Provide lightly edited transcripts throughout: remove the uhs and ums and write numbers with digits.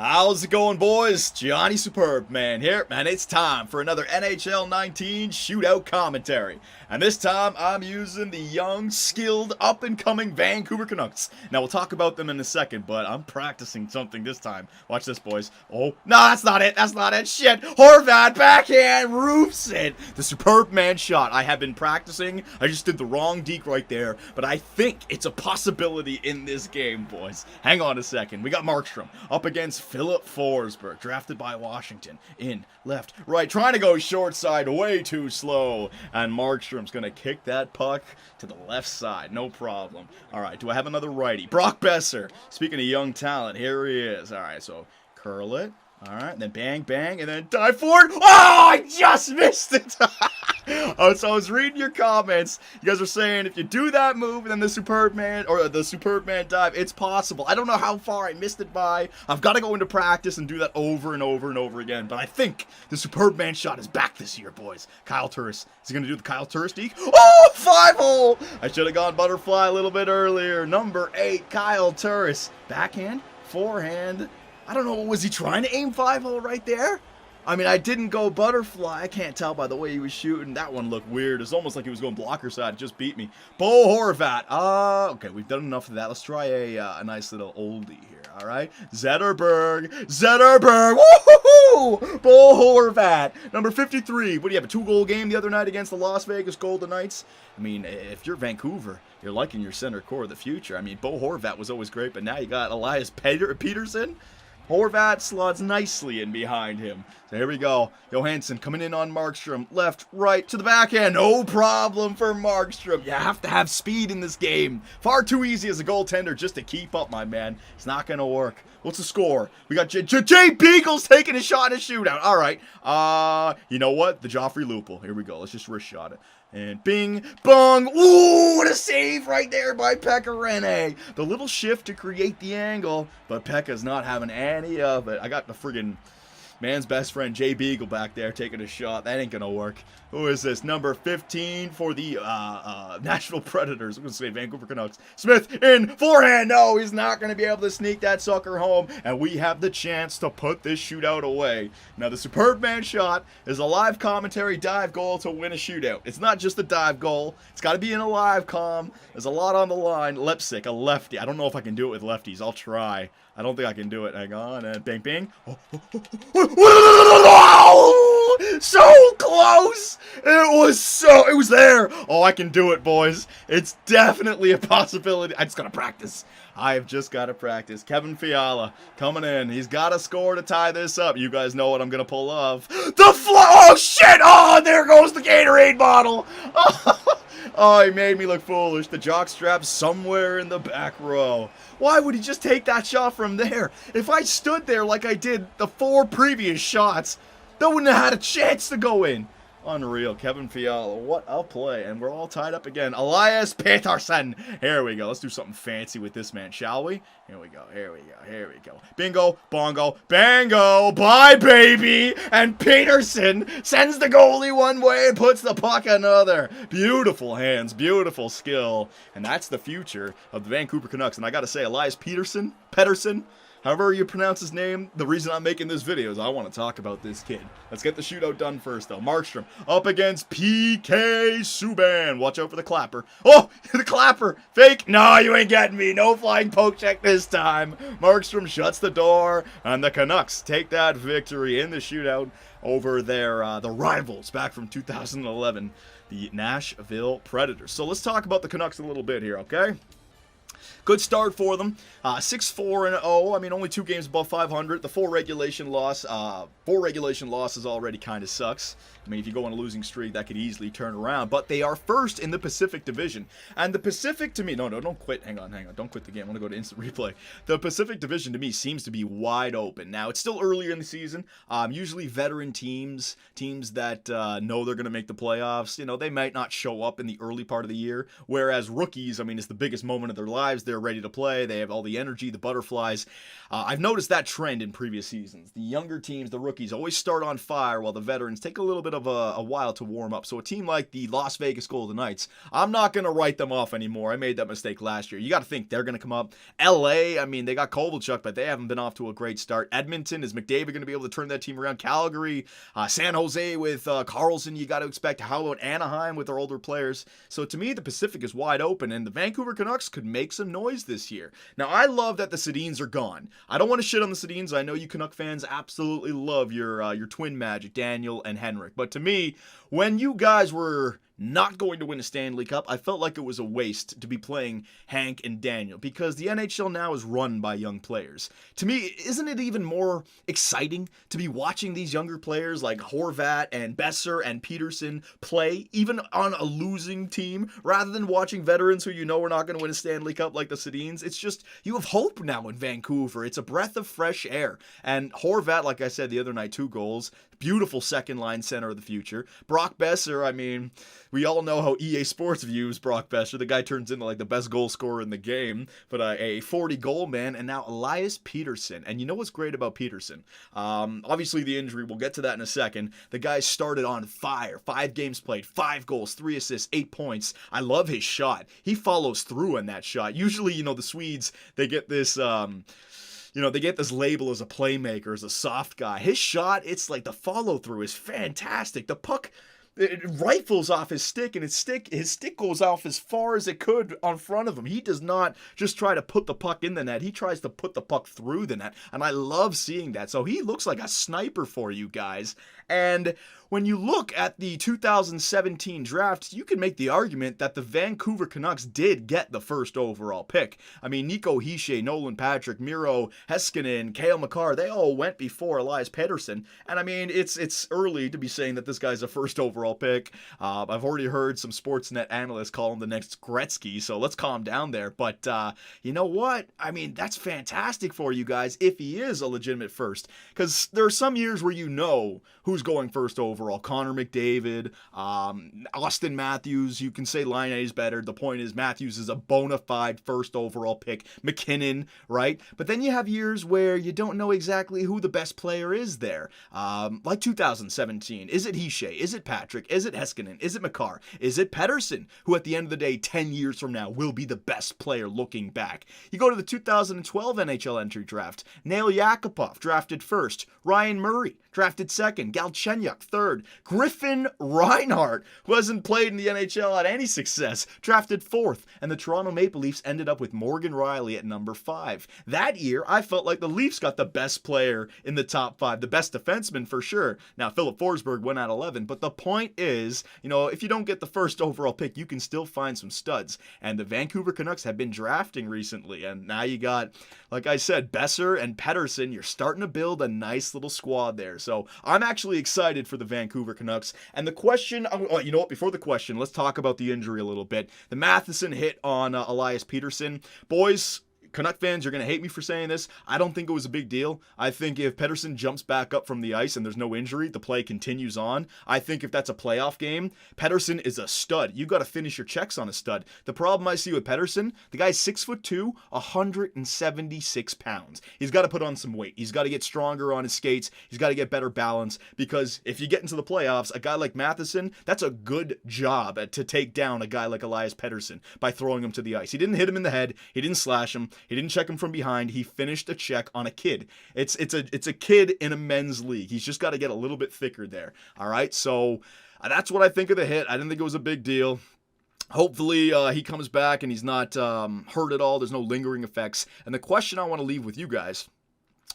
How's it going, boys? Johnny Superb Man here, and it's time for another NHL 19 shootout commentary. And this time, I'm using the young, skilled, up-and-coming Vancouver Canucks. Now, we'll talk about them in a second, but I'm practicing something this time. Watch this, boys. Oh, no, that's not it. That's not it. Shit. Horvat, backhand, roofs it. The Superb Man shot. I have been practicing. I just did the wrong deke right there, but I think it's a possibility in this game, boys. Hang on a second. We got Markstrom up against Philip Forsberg, drafted by Washington. In, left, right, trying to go short side, way too slow. And Markstrom's going to kick that puck to the left side, no problem. All right, do I have another righty? Brock Besser. Speaking of young talent, here he is. All right, so curl it. All right, and then bang, bang, and then dive forward. Oh, I just missed it. Oh, so I was reading your comments. You guys were saying if you do that move and then the Superb Man, or the Superb Man dive, it's possible. I don't know how far I missed it by. I've got to go into practice and do that over and over and over again. But I think the Superb Man shot is back this year, boys. Kyle Turris. Is he going to do the Kyle Turris deke? Oh, 5-hole. I should have gone butterfly a little bit earlier. Number 8, Kyle Turris. Backhand, forehand. I don't know, was he trying to aim 5-hole right there? I mean, I didn't go butterfly. I can't tell by the way he was shooting. That one looked weird. It's almost like he was going blocker side. It just beat me. Bo Horvat. Okay, we've done enough of that. Let's try a nice little oldie here, all right? Zetterberg. Woohoo! Bo Horvat. Number 53. What do you have, a 2-goal game the other night against the Las Vegas Golden Knights? I mean, if you're Vancouver, you're liking your center core of the future. I mean, Bo Horvat was always great, but now you got ELIAS Pettersson. Horvat slots nicely in behind him. So here we go. Johansson coming in on Markstrom. Left, right, to the backhand. No problem for Markstrom. You have to have speed in this game. Far too easy as a goaltender just to keep up, my man. It's not going to work. What's the score? We got Jay Beagle's taking a shot in a shootout. All right. You know what? The Joffrey Lupul. Here we go. Let's just wrist shot it. And bing, bong. Ooh, what a save right there by Pekka Rinne. The little shift to create the angle, but Pekka's not having any of it. I got the friggin' man's best friend, Jay Beagle, back there taking a shot. That ain't gonna work. Who is this? Number 15 for the Nashville Predators. I'm gonna say Vancouver Canucks. Smith in forehand. No, he's not gonna be able to sneak that sucker home. And we have the chance to put this shootout away. Now, the Superb Man shot is a live commentary dive goal to win a shootout. It's not just a dive goal. It's got to be in a live com. There's a lot on the line. Lepsic, a lefty. I don't know if I can do it with lefties. I'll try. I don't think I can do it. Hang on. And bang, bang. So close. It was there. Oh, I can do it, boys. It's definitely a possibility. I just got to practice. I've just got to practice. Kevin Fiala coming in. He's got to score to tie this up. You guys know what I'm going to pull off. Oh, shit. Oh, there goes the Gatorade bottle. Oh, he made me look foolish. The jockstrap somewhere in the back row. Why would he just take that shot from there? If I stood there like I did the 4 previous shots, that wouldn't have had a chance to go in. Unreal. Kevin Fiala, what a play. And we're all tied up again. ELIAS Pettersson. Here we go. Let's do something fancy with this man, shall we? Here we go. Here we go. Here we go. Bingo, bongo, bango. Bye, baby. And Peterson sends the goalie one way and puts the puck another. Beautiful hands. Beautiful skill. And that's the future of the Vancouver Canucks. And I got to say, ELIAS Pettersson, however you pronounce his name, the reason I'm making this video is I want to talk about this kid. Let's get the shootout done first, though. Markstrom up against PK Subban. Watch out for the clapper. Oh, the clapper. Fake. No, you ain't getting me. No flying poke check this time. Markstrom shuts the door, and the Canucks take that victory in the shootout over their the rivals back from 2011, the Nashville Predators. So let's talk about the Canucks a little bit here, okay? Good start for them. 6-4-0. I mean, only 2 games above 500. The 4 regulation losses already kind of sucks. I mean, if you go on a losing streak, that could easily turn around. But they are first in the Pacific Division. And the Pacific, to me, no, don't quit. Hang on. Don't quit the game. I want to go to instant replay. The Pacific Division, to me, seems to be wide open. Now, it's still earlier in the season. Usually veteran teams that know they're going to make the playoffs, you know, they might not show up in the early part of the year. Whereas rookies, I mean, it's the biggest moment of their lives. arrives, they're ready to play. They have all the energy, the butterflies. I've noticed that trend in previous seasons. The younger teams, the rookies, always start on fire while the veterans take a little bit of a while to warm up. So a team like the Las Vegas Golden Knights, I'm not going to write them off anymore. I made that mistake last year. You got to think they're going to come up. LA, I mean, they got Kovalchuk, but they haven't been off to a great start. Edmonton, is McDavid going to be able to turn that team around? Calgary, San Jose with Carlson, you got to expect. How about Anaheim with their older players? So to me, the Pacific is wide open, and the Vancouver Canucks could make some noise this year. Now, I love that the Sedins are gone. I don't want to shit on the Sedins. I know you Canuck fans absolutely love your twin magic, Daniel and Henrik. But to me, when you guys were not going to win a Stanley Cup, I felt like it was a waste to be playing Hank and Daniel, because the NHL now is run by young players. To me, isn't it even more exciting to be watching these younger players like Horvat and Besser and Peterson play, even on a losing team, rather than watching veterans who you know are not going to win a Stanley Cup like the Sedins? It's just, you have hope now in Vancouver. It's a breath of fresh air. And Horvat, like I said the other night, 2 goals. Beautiful second-line center of the future. Brock Besser, I mean, we all know how EA Sports views Brock Besser. The guy turns into like the best goal scorer in the game, but a 40-goal man. And now Elias Pettersson. And you know what's great about Pettersson? Obviously the injury, we'll get to that in a second. The guy started on fire. 5 games played, 5 goals, 3 assists, 8 points. I love his shot. He follows through on that shot. Usually, you know, the Swedes, they get this... they get this label as a playmaker, as a soft guy. His shot, it's like the follow-through is fantastic. The puck, it rifles off his stick, and his stick goes off as far as it could on front of him. He does not just try to put the puck in the net. He tries to put the puck through the net, and I love seeing that. So he looks like a sniper for you guys. And when you look at the 2017 draft, you can make the argument that the Vancouver Canucks did get the first overall pick. I mean, Nico Hischier, Nolan Patrick, Miro Heiskanen, Cale Makar, they all went before Elias Pettersson. And I mean, it's early to be saying that this guy's a first overall pick. I've already heard some Sportsnet analysts call him the next Gretzky, so let's calm down there. But you know what? I mean, that's fantastic for you guys if he is a legitimate first. Because there are some years where you know who's going first overall. Connor McDavid, Austin Matthews. You can say Line A is better. The point is Matthews is a bona fide first overall pick. McKinnon, right? But then you have years where you don't know exactly who the best player is there. Like 2017. Is it Hischier? Is it Patrick? Is it Heiskanen? Is it Makar? Is it Pettersson, who at the end of the day, 10 years from now, will be the best player looking back? You go to the 2012 NHL entry draft. Nail Yakupov, drafted first. Ryan Murray, drafted second. Galchenyuk, third. Griffin Reinhart, who hasn't played in the NHL at any success, drafted fourth. And the Toronto Maple Leafs ended up with Morgan Riley at number 5. That year, I felt like the Leafs got the best player in the top 5, the best defenseman for sure. Now, Philip Forsberg went at 11, but the point is, if you don't get the first overall pick, you can still find some studs. And the Vancouver Canucks have been drafting recently, and now you got, like I said, Besser and Pettersson. You're starting to build a nice little squad there. So I'm actually excited for the Vancouver Canucks. And the question, you know what, before the question, let's talk about the injury a little bit. The Matheson hit on Elias Pettersson. Boys, Canuck fans, you're going to hate me for saying this. I don't think it was a big deal. I think if Pettersson jumps back up from the ice and there's no injury, the play continues on. I think if that's a playoff game, Pettersson is a stud. You got to finish your checks on a stud. The problem I see with Pettersson, the guy's 6'2", 176 pounds. He's got to put on some weight. He's got to get stronger on his skates. He's got to get better balance, because if you get into the playoffs, a guy like Matheson, that's a good job to take down a guy like Elias Pettersson by throwing him to the ice. He didn't hit him in the head. He didn't slash him. He didn't check him from behind. He finished a check on a kid. It's a kid in a men's league. He's just got to get a little bit thicker there. All right, so that's what I think of the hit. I didn't think it was a big deal. Hopefully he comes back and he's not hurt at all. There's no lingering effects. And the question I want to leave with you guys: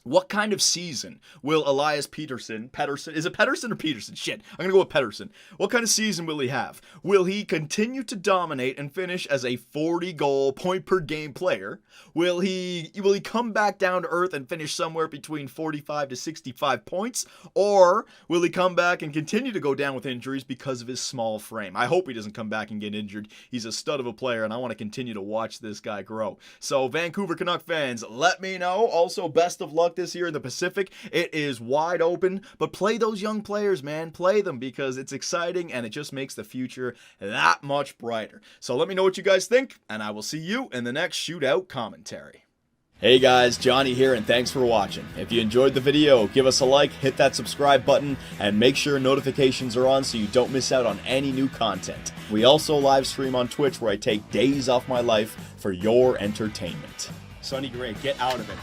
what kind of season will Elias Pettersson, is it Pettersson or Peterson? Shit, I'm going to go with Pettersson. What kind of season will he have? Will he continue to dominate and finish as a 40-goal, point-per-game player? Will he come back down to earth and finish somewhere between 45 to 65 points? Or will he come back and continue to go down with injuries because of his small frame? I hope he doesn't come back and get injured. He's a stud of a player, and I want to continue to watch this guy grow. So, Vancouver Canuck fans, let me know. Also, best of luck luck this year in the Pacific. It is wide open, but play those young players, man. Play them because it's exciting and it just makes the future that much brighter. So let me know what you guys think, and I will see you in the next Shootout commentary. Hey guys, Johnny here, and thanks for watching. If you enjoyed the video, give us a like, hit that subscribe button, and make sure notifications are on so you don't miss out on any new content. We also live stream on Twitch where I take days off my life for your entertainment. Sonny Gray, get out of it.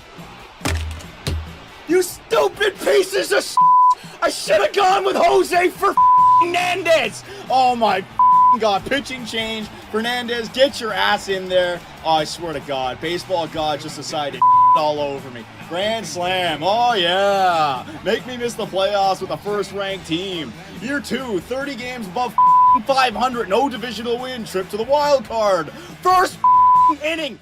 You stupid pieces of I should have gone with Jose for Fernandez! Oh my God, pitching change. Fernandez, get your ass in there. Oh, I swear to God, baseball God just decided all over me. Grand slam, oh yeah. Make me miss the playoffs with a first-ranked team. Year 2, 30 games above 500, no divisional win, trip to the wild card. First inning.